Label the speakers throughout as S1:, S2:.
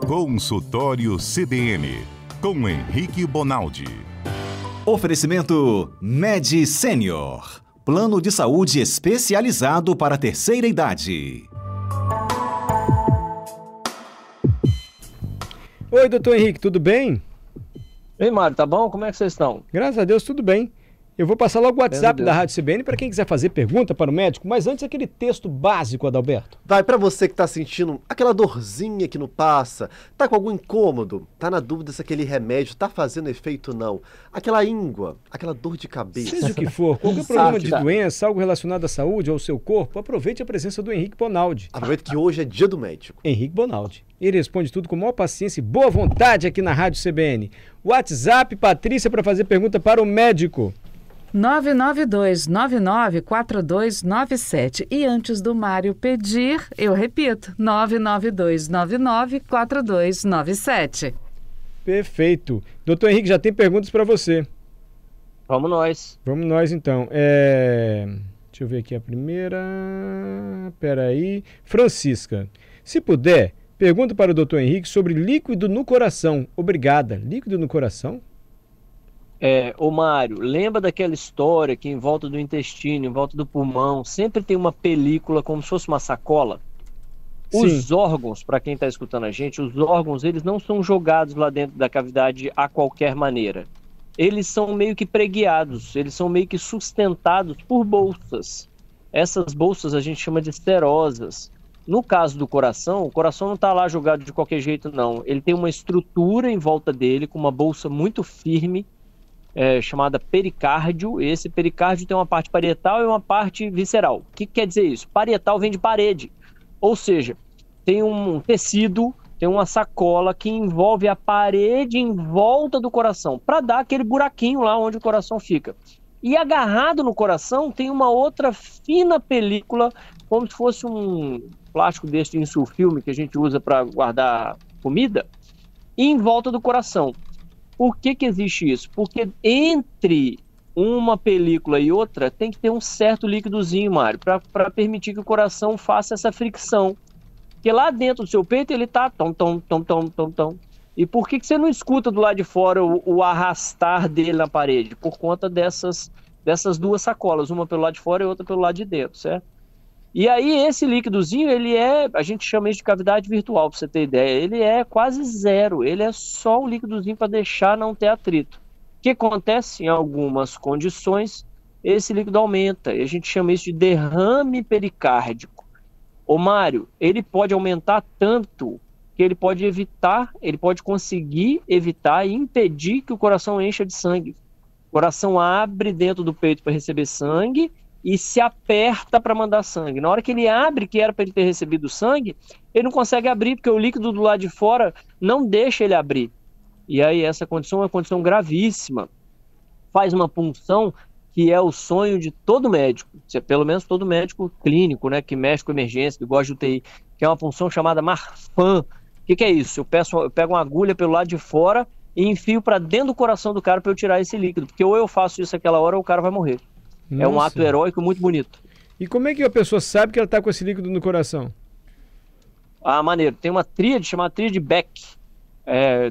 S1: Consultório CBN, com Henrique Bonaldi.
S2: Oferecimento Med Senior, plano de saúde especializado para a terceira idade.
S3: Oi, doutor Henrique, tudo bem?
S4: Ei, Mário, tá bom? Como é que vocês estão?
S3: Graças a Deus, tudo bem. Eu vou passar logo o WhatsApp da Rádio CBN para quem quiser fazer pergunta para o médico, mas antes aquele texto básico, Adalberto.
S5: Vai, pra você que tá sentindo aquela dorzinha que não passa, tá com algum incômodo, tá na dúvida se aquele remédio tá fazendo efeito ou não, aquela íngua, aquela dor de cabeça.
S3: Seja o que for, qualquer problema de doença, algo relacionado à saúde ou ao seu corpo, aproveite a presença do Henrique Bonaldi.
S5: Aproveita que hoje é dia do médico.
S3: Henrique Bonaldi. Ele responde tudo com maior paciência e boa vontade aqui na Rádio CBN. WhatsApp, Patrícia, para fazer pergunta para o médico.
S6: 992994297. E antes do Mário pedir, eu repito, 992994297.
S3: Perfeito. Doutor Henrique, já tem perguntas para você.
S4: Vamos nós.
S3: Vamos nós, então. Deixa eu ver aqui a primeira. Peraí. Francisca, se puder, pergunta para o doutor Henrique sobre líquido no coração. Obrigada. Líquido no coração?
S4: Ô Mário, lembra daquela história que em volta do intestino, em volta do pulmão, sempre tem uma película como se fosse uma sacola? Os órgãos, para quem está escutando a gente, os órgãos, eles não são jogados lá dentro da cavidade a qualquer maneira. Eles são meio que preguiados, eles são meio que sustentados por bolsas. Essas bolsas a gente chama de serosas. No caso do coração, o coração não está lá jogado de qualquer jeito, não. Ele tem uma estrutura em volta dele, com uma bolsa muito firme, chamada pericárdio. Esse pericárdio tem uma parte parietal e uma parte visceral. O que quer dizer isso? Parietal vem de parede, ou seja, tem um tecido, tem uma sacola que envolve a parede em volta do coração, para dar aquele buraquinho lá onde o coração fica. E agarrado no coração tem uma outra fina película, como se fosse um plástico deste de insulfilme que a gente usa para guardar comida, em volta do coração. Por que existe isso? Porque entre uma película e outra tem que ter um certo líquidozinho, Mário, para permitir que o coração faça essa fricção. Porque lá dentro do seu peito ele está tom, tom, tom, tom, tom, tom. E por que você não escuta do lado de fora o arrastar dele na parede? Por conta dessas duas sacolas, uma pelo lado de fora e outra pelo lado de dentro, certo? E aí esse líquidozinho, a gente chama isso de cavidade virtual, para você ter ideia, ele é quase zero, ele é só um líquidozinho para deixar não ter atrito. O que acontece? Em algumas condições, esse líquido aumenta, e a gente chama isso de derrame pericárdico. Ô Mário, ele pode aumentar tanto que ele pode conseguir evitar e impedir que o coração encha de sangue. O coração abre dentro do peito para receber sangue, e se aperta para mandar sangue. Na hora que ele abre, que era para ele ter recebido sangue, ele não consegue abrir, porque o líquido do lado de fora não deixa ele abrir. E aí essa condição é uma condição gravíssima. Faz uma punção que é o sonho de todo médico, pelo menos todo médico clínico, né, que mexe com emergência, que gosta de UTI, que é uma punção chamada Marfan. O que é isso? Eu pego uma agulha pelo lado de fora e enfio para dentro do coração do cara para eu tirar esse líquido, porque ou eu faço isso aquela hora ou o cara vai morrer.
S3: Nossa.
S4: É um ato heróico muito bonito.
S3: E como é que a pessoa sabe que ela está com esse líquido no coração?
S4: Maneiro. Tem uma tríade chamada tríade Beck.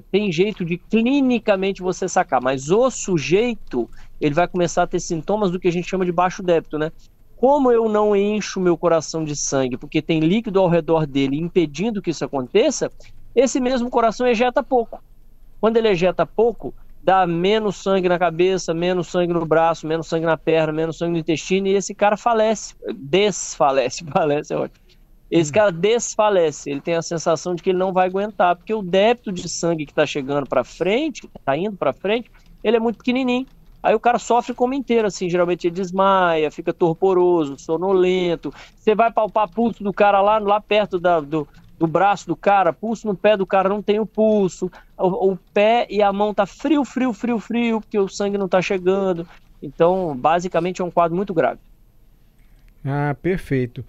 S4: Tem jeito de clinicamente você sacar, mas o sujeito, ele vai começar a ter sintomas do que a gente chama de baixo débito, né? Como eu não encho meu coração de sangue, porque tem líquido ao redor dele impedindo que isso aconteça, esse mesmo coração ejeta pouco. Quando ele ejeta pouco, dá menos sangue na cabeça, menos sangue no braço, menos sangue na perna, menos sangue no intestino, e esse cara falece, falece é ótimo. Esse cara desfalece, ele tem a sensação de que ele não vai aguentar, porque o débito de sangue que está chegando para frente, está indo para frente, ele é muito pequenininho. Aí o cara sofre como inteiro, assim, geralmente ele desmaia, fica torporoso, sonolento. Você vai palpar pulso do cara lá perto do braço do cara, pulso no pé do cara, não tem o pulso, o pé e a mão tá frio, porque o sangue não tá chegando. Então, basicamente é um quadro muito grave.
S3: Ah, perfeito.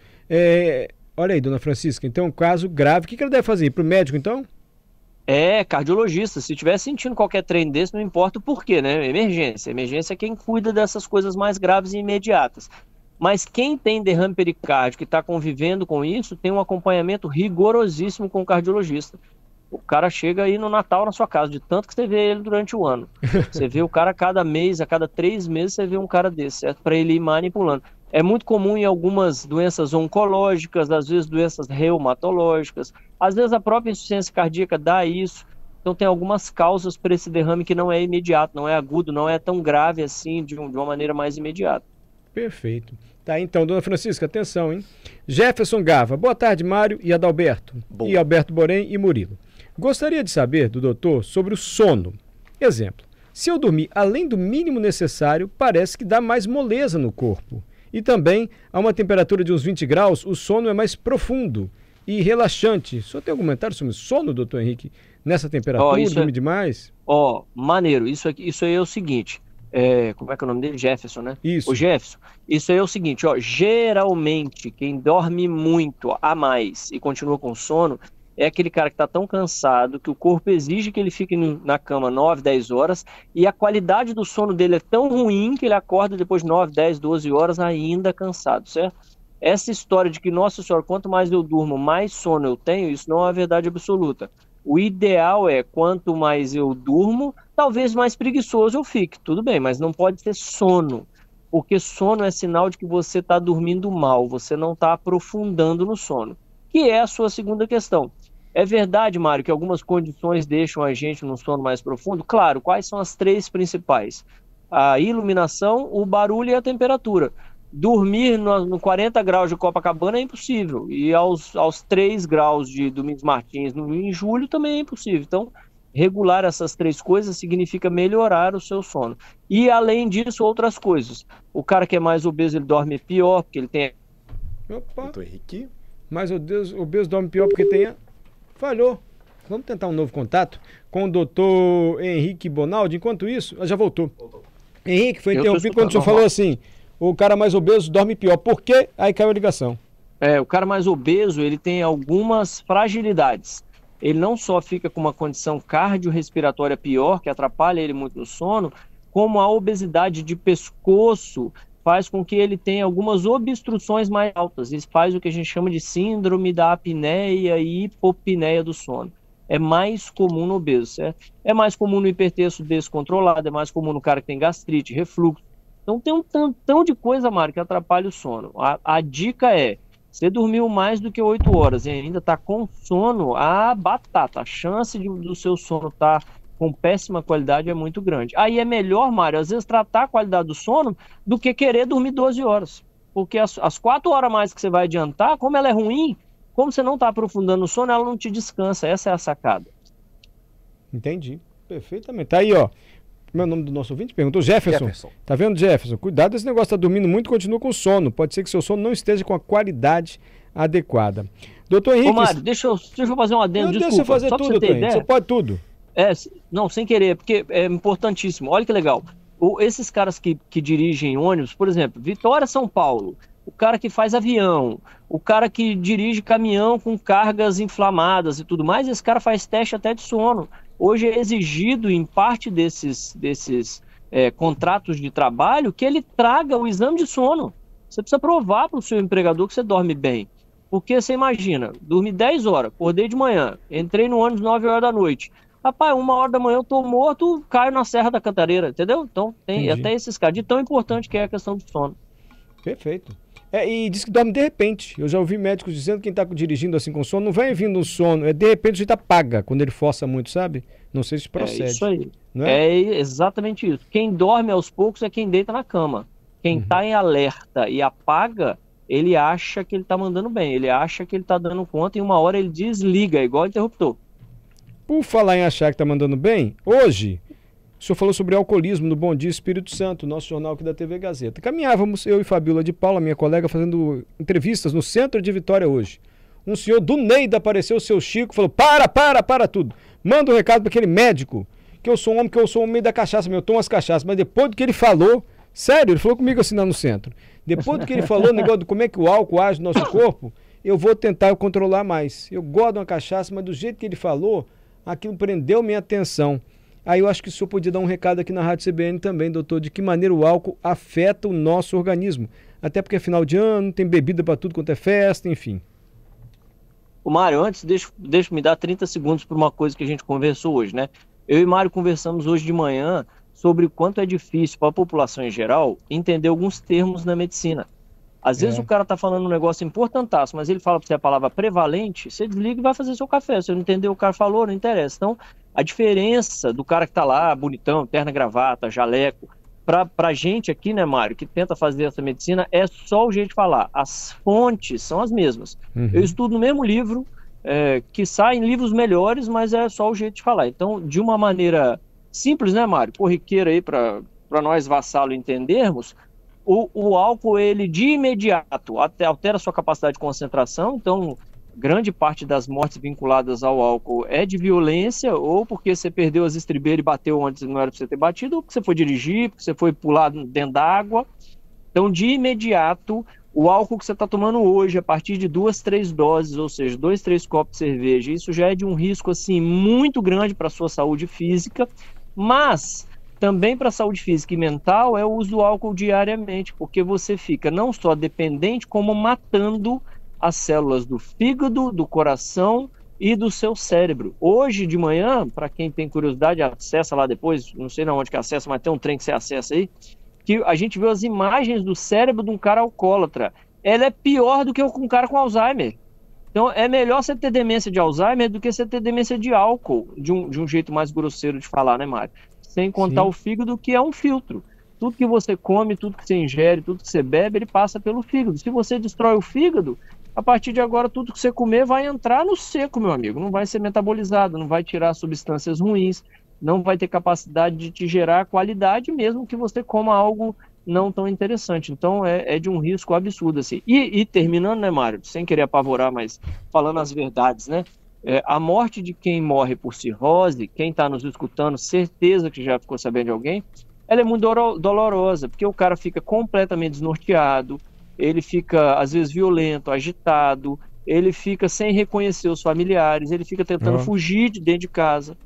S3: Olha aí, dona Francisca, então um caso grave, o que ela deve fazer? Ir pro médico, então?
S4: Cardiologista, se estiver sentindo qualquer trem desse, não importa o porquê, né? Emergência é quem cuida dessas coisas mais graves e imediatas. Mas quem tem derrame pericárdico e está convivendo com isso, tem um acompanhamento rigorosíssimo com o cardiologista. O cara chega aí no Natal na sua casa, de tanto que você vê ele durante o ano. Você vê o cara a cada mês, a cada 3 meses, você vê um cara desse, certo? Para ele ir manipulando. É muito comum em algumas doenças oncológicas, às vezes doenças reumatológicas, às vezes a própria insuficiência cardíaca dá isso. Então tem algumas causas para esse derrame que não é imediato, não é agudo, não é tão grave assim, de uma maneira mais imediata.
S3: Perfeito. Tá, então, dona Francisca, atenção, hein? Jefferson Gava, boa tarde, Mário e Adalberto.
S5: Boa.
S3: E Alberto Borém e Murilo. Gostaria de saber do doutor sobre o sono. Exemplo, se eu dormir além do mínimo necessário, parece que dá mais moleza no corpo. E também, a uma temperatura de uns 20 graus, o sono é mais profundo e relaxante. O senhor tem algum comentário sobre sono, doutor Henrique? Nessa temperatura, dormir demais?
S4: Maneiro. Isso aí é o seguinte. Como é que é o nome dele? Jefferson, né?
S3: Isso.
S4: O Jefferson. Isso aí é o seguinte, geralmente quem dorme muito a mais e continua com sono é aquele cara que está tão cansado que o corpo exige que ele fique na cama 9, 10 horas e a qualidade do sono dele é tão ruim que ele acorda depois de 9, 10, 12 horas ainda cansado, certo? Essa história de que, nossa senhora, quanto mais eu durmo, mais sono eu tenho, isso não é uma verdade absoluta. O ideal é, quanto mais eu durmo, talvez mais preguiçoso eu fique, tudo bem, mas não pode ser sono, porque sono é sinal de que você está dormindo mal, você não está aprofundando no sono, que é a sua segunda questão. É verdade, Mário, que algumas condições deixam a gente num sono mais profundo? Claro, quais são as 3 principais? A iluminação, o barulho e a temperatura. Dormir no 40 graus de Copacabana é impossível, e aos 3 graus de Domingos Martins em julho também é impossível. Então, regular essas 3 coisas significa melhorar o seu sono. E, além disso, outras coisas. O cara que é mais obeso, ele dorme pior, porque ele tem...
S3: Opa,
S5: Doutor Henrique.
S3: mas o obeso dorme pior porque tem... Falhou. Vamos tentar um novo contato com o doutor Henrique Bonaldi. Enquanto isso, já voltou. Henrique, foi interrompido quando o senhor falou assim, o cara mais obeso dorme pior. Por quê? Aí caiu a ligação.
S4: O cara mais obeso, ele tem algumas fragilidades. Ele não só fica com uma condição cardiorrespiratória pior, que atrapalha ele muito no sono, como a obesidade de pescoço faz com que ele tenha algumas obstruções mais altas. Isso faz o que a gente chama de síndrome da apneia e hipopneia do sono. É mais comum no obeso, certo? É mais comum no hipertenso descontrolado, é mais comum no cara que tem gastrite, refluxo. Então tem um tantão de coisa, Mário, que atrapalha o sono. A dica é, você dormiu mais do que 8 horas e ainda está com sono, batata. A chance do seu sono estar com péssima qualidade é muito grande. Aí é melhor, Mário, às vezes tratar a qualidade do sono do que querer dormir 12 horas. Porque as 4 horas a mais que você vai adiantar, como ela é ruim, como você não está aprofundando no sono, ela não te descansa. Essa é a sacada.
S3: Entendi. Perfeitamente. Tá aí, ó. Como é o nome do nosso ouvinte? Perguntou Jefferson. Tá vendo, Jefferson? Cuidado, esse negócio tá dormindo muito e continua com sono. Pode ser que seu sono não esteja com a qualidade adequada. Doutor Henrique...
S4: Ô, Mário, deixa eu fazer um adendo, desculpa.
S3: Deixa eu fazer tudo, doutor Henrique. Você pode tudo.
S4: Não, sem querer, porque é importantíssimo. Olha que legal. Esses caras que dirigem ônibus, por exemplo, Vitória, São Paulo, o cara que faz avião, o cara que dirige caminhão com cargas inflamadas e tudo mais, esse cara faz teste até de sono. Hoje é exigido, em parte desses contratos de trabalho, que ele traga o exame de sono. Você precisa provar para o seu empregador que você dorme bem. Porque você imagina, dormi 10 horas, acordei de manhã, entrei no ônibus 9 horas da noite. Rapaz, 1 hora da manhã eu tô morto, caio na Serra da Cantareira, entendeu? Então tem até esses casos, de tão importante que é a questão do sono.
S3: Perfeito. E diz que dorme de repente. Eu já ouvi médicos dizendo que quem está dirigindo assim com sono, não vem vindo um sono, de repente o jeito apaga, quando ele força muito, sabe? Não sei se procede.
S4: É isso aí.
S3: Não é?
S4: Exatamente isso. Quem dorme aos poucos é quem deita na cama. Quem está em alerta e apaga, ele acha que ele está mandando bem, ele acha que ele está dando conta e 1 hora ele desliga, igual interruptor.
S3: Por falar em achar que está mandando bem, hoje o senhor falou sobre alcoolismo no Bom Dia Espírito Santo, nosso jornal aqui da TV Gazeta. Caminhávamos, eu e Fabíola de Paula, minha colega, fazendo entrevistas no centro de Vitória hoje. Um senhor do Neida apareceu, o seu Chico, falou, para tudo. Manda um recado para aquele médico, que eu sou um homem meio da cachaça, eu tomo as cachaças. Mas depois do que ele falou, sério, ele falou comigo assim lá no centro. Depois do que ele falou, o negócio de como é que o álcool age no nosso corpo, eu vou tentar controlar mais. Eu gosto de uma cachaça, mas do jeito que ele falou, aquilo prendeu minha atenção. Aí eu acho que o senhor podia dar um recado aqui na Rádio CBN também, doutor, de que maneira o álcool afeta o nosso organismo. até porque é final de ano, tem bebida para tudo quanto é festa, enfim.
S4: O Mário, antes, deixa me dar 30 segundos para uma coisa que a gente conversou hoje, né? Eu e o Mário conversamos hoje de manhã sobre o quanto é difícil para a população em geral entender alguns termos na medicina. Às vezes o cara tá falando um negócio importantaço, mas ele fala para você a palavra prevalente, você desliga e vai fazer seu café. Se não entendeu o que o cara falou, não interessa. Então, a diferença do cara que tá lá, bonitão, terno, gravata, jaleco, pra gente aqui, né, Mário, que tenta fazer essa medicina, é só o jeito de falar. As fontes são as mesmas. Eu estudo no mesmo livro, que saem livros melhores, mas é só o jeito de falar. Então, de uma maneira simples, né, Mário, corriqueira aí para nós vassalo entendermos, o álcool, ele de imediato altera sua capacidade de concentração, então grande parte das mortes vinculadas ao álcool é de violência, ou porque você perdeu as estribeiras e bateu onde não era para você ter batido, ou porque você foi dirigir, porque você foi pular dentro da água. Então, de imediato, o álcool que você está tomando hoje, a partir de 2, 3 doses, ou seja, 2, 3 copos de cerveja, isso já é de um risco assim, muito grande para a sua saúde física, mas também para a saúde física e mental é o uso do álcool diariamente, porque você fica não só dependente, como matando as células do fígado, do coração e do seu cérebro. Hoje de manhã, para quem tem curiosidade, acessa lá depois, não sei onde que acessa, mas tem um trem que você acessa aí, que a gente viu as imagens do cérebro de um cara alcoólatra. Ela é pior do que um cara com Alzheimer. Então é melhor você ter demência de Alzheimer do que você ter demência de álcool, de um jeito mais grosseiro de falar, né, Mário? Sem contar o fígado, que é um filtro. Tudo que você come, tudo que você ingere, tudo que você bebe, ele passa pelo fígado. Se você destrói o fígado, a partir de agora tudo que você comer vai entrar no seco, meu amigo. Não vai ser metabolizado, não vai tirar substâncias ruins, não vai ter capacidade de te gerar qualidade, mesmo que você coma algo não tão interessante. Então é de um risco absurdo, assim. E terminando, né, Mário, sem querer apavorar, mas falando as verdades, né? A morte de quem morre por cirrose, quem está nos escutando, certeza que já ficou sabendo de alguém, ela é muito dolorosa, porque o cara fica completamente desnorteado, ele fica, às vezes, violento, agitado, ele fica sem reconhecer os familiares, ele fica tentando fugir de dentro de casa,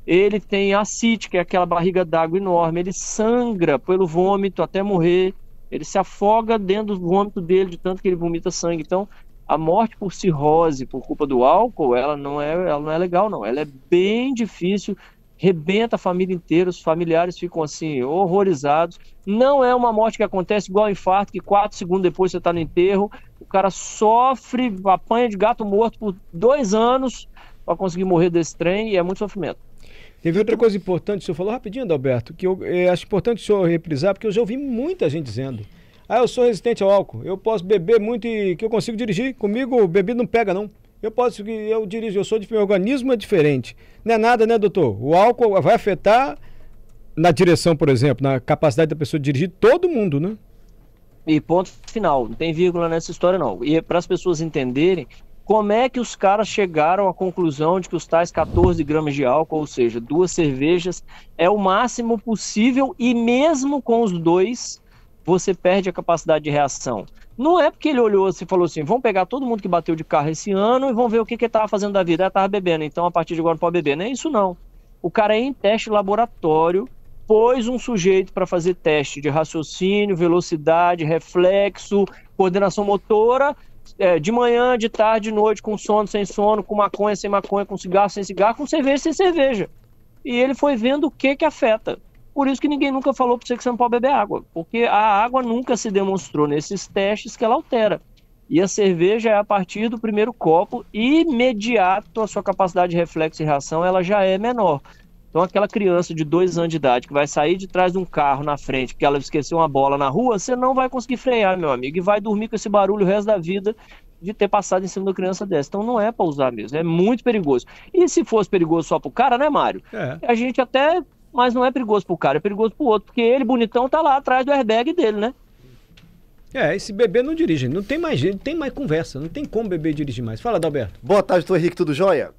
S4: ele tem ascite, que é aquela barriga d'água enorme, ele sangra pelo vômito até morrer, ele se afoga dentro do vômito dele, de tanto que ele vomita sangue. Então, a morte por cirrose, por culpa do álcool, ela não é legal, não. Ela é bem difícil, rebenta a família inteira, os familiares ficam assim, horrorizados. Não é uma morte que acontece igual ao infarto, que 4 segundos depois você está no enterro, o cara sofre, apanha de gato morto por 2 anos para conseguir morrer desse trem, e é muito sofrimento.
S3: Teve outra coisa importante, o senhor falou rapidinho, Adalberto, que eu acho importante o senhor reprisar, porque eu já ouvi muita gente dizendo: eu sou resistente ao álcool, eu posso beber muito e que eu consigo dirigir, comigo bebida não pega não, eu dirijo, meu organismo é diferente. Não é nada, né, doutor? O álcool vai afetar na direção, por exemplo, na capacidade da pessoa de dirigir todo mundo, né?
S4: E ponto final, não tem vírgula nessa história não. E para as pessoas entenderem como é que os caras chegaram à conclusão de que os tais 14 gramas de álcool, ou seja, 2 cervejas, é o máximo possível, e mesmo com os 2, você perde a capacidade de reação. Não é porque ele olhou e falou assim, vamos pegar todo mundo que bateu de carro esse ano e vamos ver o que ele estava fazendo da vida. Ele estava bebendo, então a partir de agora não pode beber. Não é isso não. O cara, em teste laboratório, pôs um sujeito para fazer teste de raciocínio, velocidade, reflexo, coordenação motora, de manhã, de tarde, de noite, com sono, sem sono, com maconha, sem maconha, com cigarro, sem cigarro, com cerveja, sem cerveja. E ele foi vendo o que afeta. Por isso que ninguém nunca falou para você que você não pode beber água, porque a água nunca se demonstrou nesses testes que ela altera. E a cerveja é a partir do primeiro copo, imediato a sua capacidade de reflexo e reação ela já é menor. Então aquela criança de 2 anos de idade que vai sair de trás de um carro na frente porque ela esqueceu uma bola na rua, você não vai conseguir frear, meu amigo, e vai dormir com esse barulho o resto da vida de ter passado em cima da criança dessa. Então não é para usar mesmo, é muito perigoso. E se fosse perigoso só pro cara, né, Mário? A gente até... Mas não é perigoso pro cara, é perigoso pro outro, porque ele, bonitão, tá lá atrás do airbag dele, né?
S3: Esse bebê não dirige, não tem mais jeito, não tem mais conversa, não tem como beber e dirigir mais. Fala, Adalberto.
S5: Boa tarde, doutor Henrique, tudo jóia?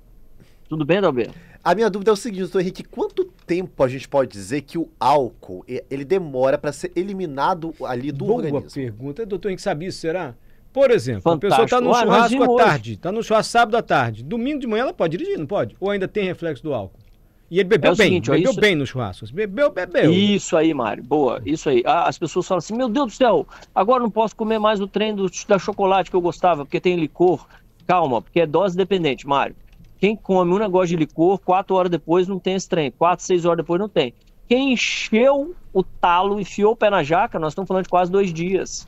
S4: Tudo bem, Adalberto?
S5: A minha dúvida é o seguinte, doutor Henrique, quanto tempo a gente pode dizer que o álcool, ele demora para ser eliminado ali do organismo?
S3: Boa pergunta, doutor Henrique, sabe isso, será? Por exemplo,
S4: Fantástico.
S3: A pessoa está no churrasco à tarde, está no churrasco sábado à tarde, domingo de manhã ela pode dirigir, não pode? Ou ainda tem reflexo do álcool? E ele bebeu
S4: É o seguinte, ó,
S3: bebeu
S4: isso-
S3: bem no churrasco. Bebeu.
S4: Isso aí, Mário, boa, isso aí. As pessoas falam assim, meu Deus do céu, agora não posso comer mais o trem da chocolate que eu gostava, porque tem licor. Calma, porque é dose dependente, Mário. Quem come um negócio de licor, 4 horas depois não tem esse trem, 4, 6 horas depois não tem. Quem encheu o talo, enfiou o pé na jaca, nós estamos falando de quase 2 dias.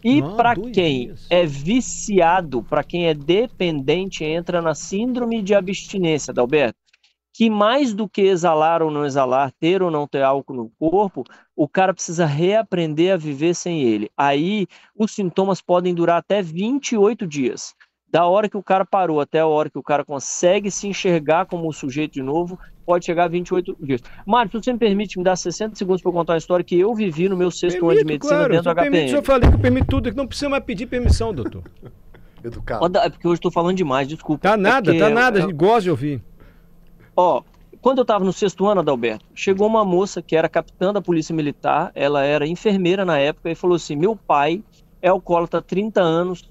S4: E para
S3: 2
S4: quem
S3: dias.
S4: é viciado, para quem é dependente, entra na síndrome de abstinência, Adalberto, que mais do que exalar ou não exalar, ter ou não ter álcool no corpo, o cara precisa reaprender a viver sem ele. Aí os sintomas podem durar até 28 dias. Da hora que o cara parou até a hora que o cara consegue se enxergar como um sujeito de novo, pode chegar a 28 dias. Mário, se você me permite me dar 60 segundos para eu contar uma história que eu vivi no meu 6º ano de medicina
S3: claro,
S4: dentro do HPM.
S3: eu falei que eu permito tudo, que não precisa mais pedir permissão, doutor.
S5: Educado.
S4: É porque hoje estou falando demais, desculpa.
S3: Tá nada,
S4: É porque,
S3: a gente gosta de ouvir.
S4: Ó, quando eu estava no 6º ano, Adalberto, chegou uma moça que era capitã da Polícia Militar, ela era enfermeira na época, e falou assim, meu pai é alcoólatra há 30 anos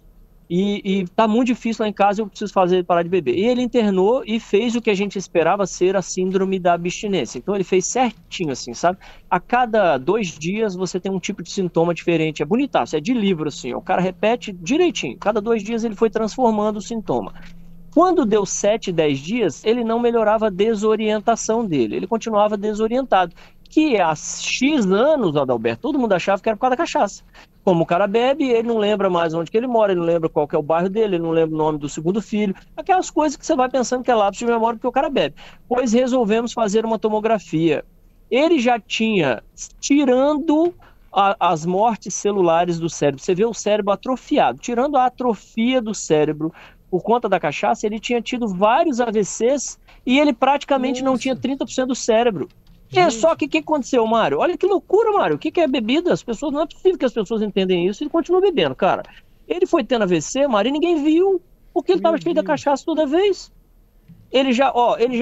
S4: e tá muito difícil lá em casa, eu preciso fazer ele parar de beber. E ele internou e fez o que a gente esperava ser a síndrome da abstinência. Então ele fez certinho assim, sabe? A cada 2 dias você tem um tipo de sintoma diferente, é bonitaço, é de livro assim, ó. O cara repete direitinho, cada 2 dias ele foi transformando o sintoma. Quando deu 7, 10 dias, ele não melhorava a desorientação dele, ele continuava desorientado. Que há X anos, Adalberto, todo mundo achava que era por causa da cachaça. Como o cara bebe, ele não lembra mais onde que ele mora, ele não lembra qual que é o bairro dele, ele não lembra o nome do segundo filho, aquelas coisas que você vai pensando que é lapso de memória porque o cara bebe. Pois resolvemos fazer uma tomografia. Ele já tinha, tirando as mortes celulares do cérebro, você vê o cérebro atrofiado, tirando a atrofia do cérebro, por conta da cachaça, ele tinha tido vários AVCs e ele praticamente não tinha 30% do cérebro. É só que o que aconteceu, Mário? Olha que loucura, Mário. O que é bebida? As pessoas, não é possível que as pessoas entendem isso e ele continua bebendo, cara. Ele foi tendo AVC, Mário, e ninguém viu, porque ele estava cheio da cachaça toda vez. Ele já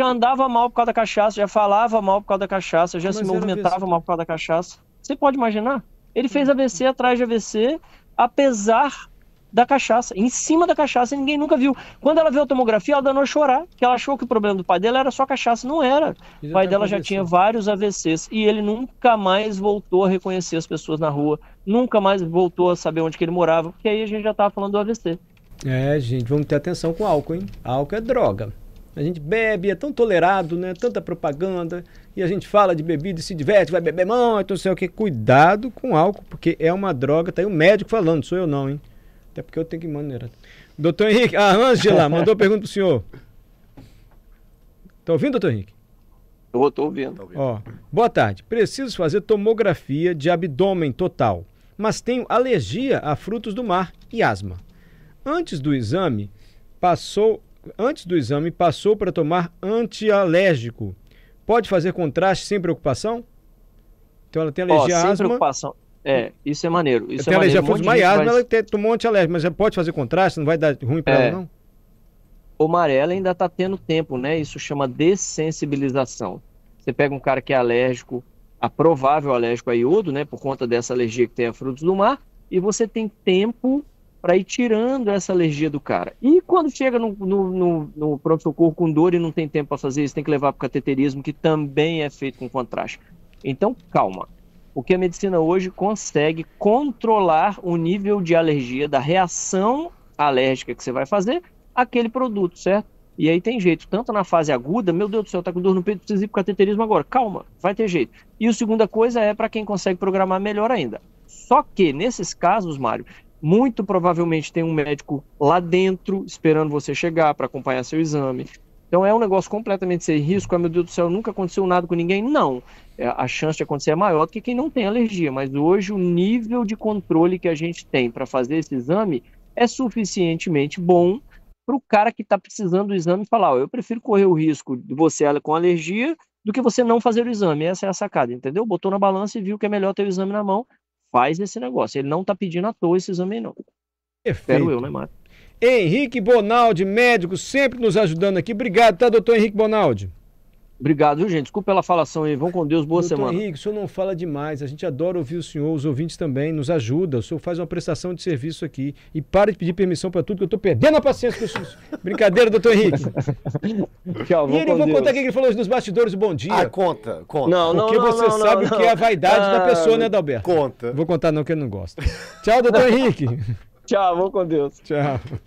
S4: andava mal por causa da cachaça, já falava mal por causa da cachaça, já se movimentava mal por causa da cachaça. Você pode imaginar? Ele fez AVC atrás de AVC, apesar da cachaça, em cima da cachaça, e ninguém nunca viu. Quando ela viu a tomografia, ela danou a chorar, porque ela achou que o problema do pai dela era só cachaça, não era. O pai dela já tinha vários AVCs, e ele nunca mais voltou a reconhecer as pessoas na rua, nunca mais voltou a saber onde que ele morava, porque aí a gente já estava falando do AVC.
S3: É, gente, vamos ter atenção com álcool, hein? Álcool é droga. A gente bebe, é tão tolerado, né? Tanta propaganda, e a gente fala de bebida e se diverte, vai beber muito, não sei o que. Cuidado com álcool, porque é uma droga, tá aí o médico falando, sou eu não, hein? Até porque eu tenho que maneirar. Doutor Henrique, a Ângela mandou pergunta pro senhor. Tá ouvindo, doutor Henrique?
S4: Tô ouvindo.
S3: Ó, boa tarde. Preciso fazer tomografia de abdômen total, mas tenho alergia a frutos do mar e asma. Antes do exame, passou para tomar antialérgico. Pode fazer contraste sem preocupação? Então ela tem alergia a
S4: sem
S3: asma.
S4: preocupação. Isso é maneiro. Isso
S3: Tem
S4: é
S3: alergia a
S4: maneiro.
S3: frutos do mar e asma, ela tomou antialérgico, mas já pode fazer contraste? Não vai dar ruim para ela, não?
S4: O Marela ainda está tendo tempo, né? Isso chama dessensibilização. Você pega um cara que é alérgico, a provável alérgico a iodo, né? Por conta dessa alergia que tem a frutos do mar, e você tem tempo para ir tirando essa alergia do cara. E quando chega no pronto-socorro com dor e não tem tempo para fazer isso, tem que levar para o cateterismo, que também é feito com contraste. Então, calma. Porque a medicina hoje consegue controlar o nível de alergia, da reação alérgica que você vai fazer àquele produto, certo? E aí tem jeito, tanto na fase aguda, meu Deus do céu, tá com dor no peito, precisa ir pro cateterismo agora. Calma, vai ter jeito. E a segunda coisa é para quem consegue programar melhor ainda. Só que, nesses casos, Mário, muito provavelmente tem um médico lá dentro esperando você chegar para acompanhar seu exame. Então é um negócio completamente sem risco. Meu Deus do céu, nunca aconteceu nada com ninguém? Não. A chance de acontecer é maior do que quem não tem alergia. Mas hoje o nível de controle que a gente tem para fazer esse exame é suficientemente bom para o cara que está precisando do exame falar, eu prefiro correr o risco de você com alergia do que você não fazer o exame. Essa é a sacada, entendeu? Botou na balança e viu que é melhor ter o exame na mão, faz esse negócio. Ele não está pedindo à toa esse exame aí, não.
S3: Perfeito.
S4: Espero eu, né, Mário?
S3: Henrique Bonaldi, médico, sempre nos ajudando aqui. Obrigado, tá, doutor Henrique Bonaldi?
S4: Obrigado, viu, gente? Desculpa pela falação aí. Vão com Deus, boa
S3: Doutor
S4: semana.
S3: Henrique, o senhor não fala demais. A gente adora ouvir o senhor, os ouvintes também, nos ajuda. O senhor faz uma prestação de serviço aqui. E para de pedir permissão para tudo, que eu estou perdendo a paciência com isso. Brincadeira, doutor Henrique.
S4: Tchau,
S3: E ele, eu vou contar aqui que ele falou nos bastidores do Bom Dia.
S5: Ah, conta.
S3: Porque você sabe o que é a vaidade da pessoa, né, Adalberto?
S5: Conta.
S3: Vou contar não, que ele não gosta. Tchau, doutor Henrique.
S4: Tchau, vão com Deus.
S3: Tchau.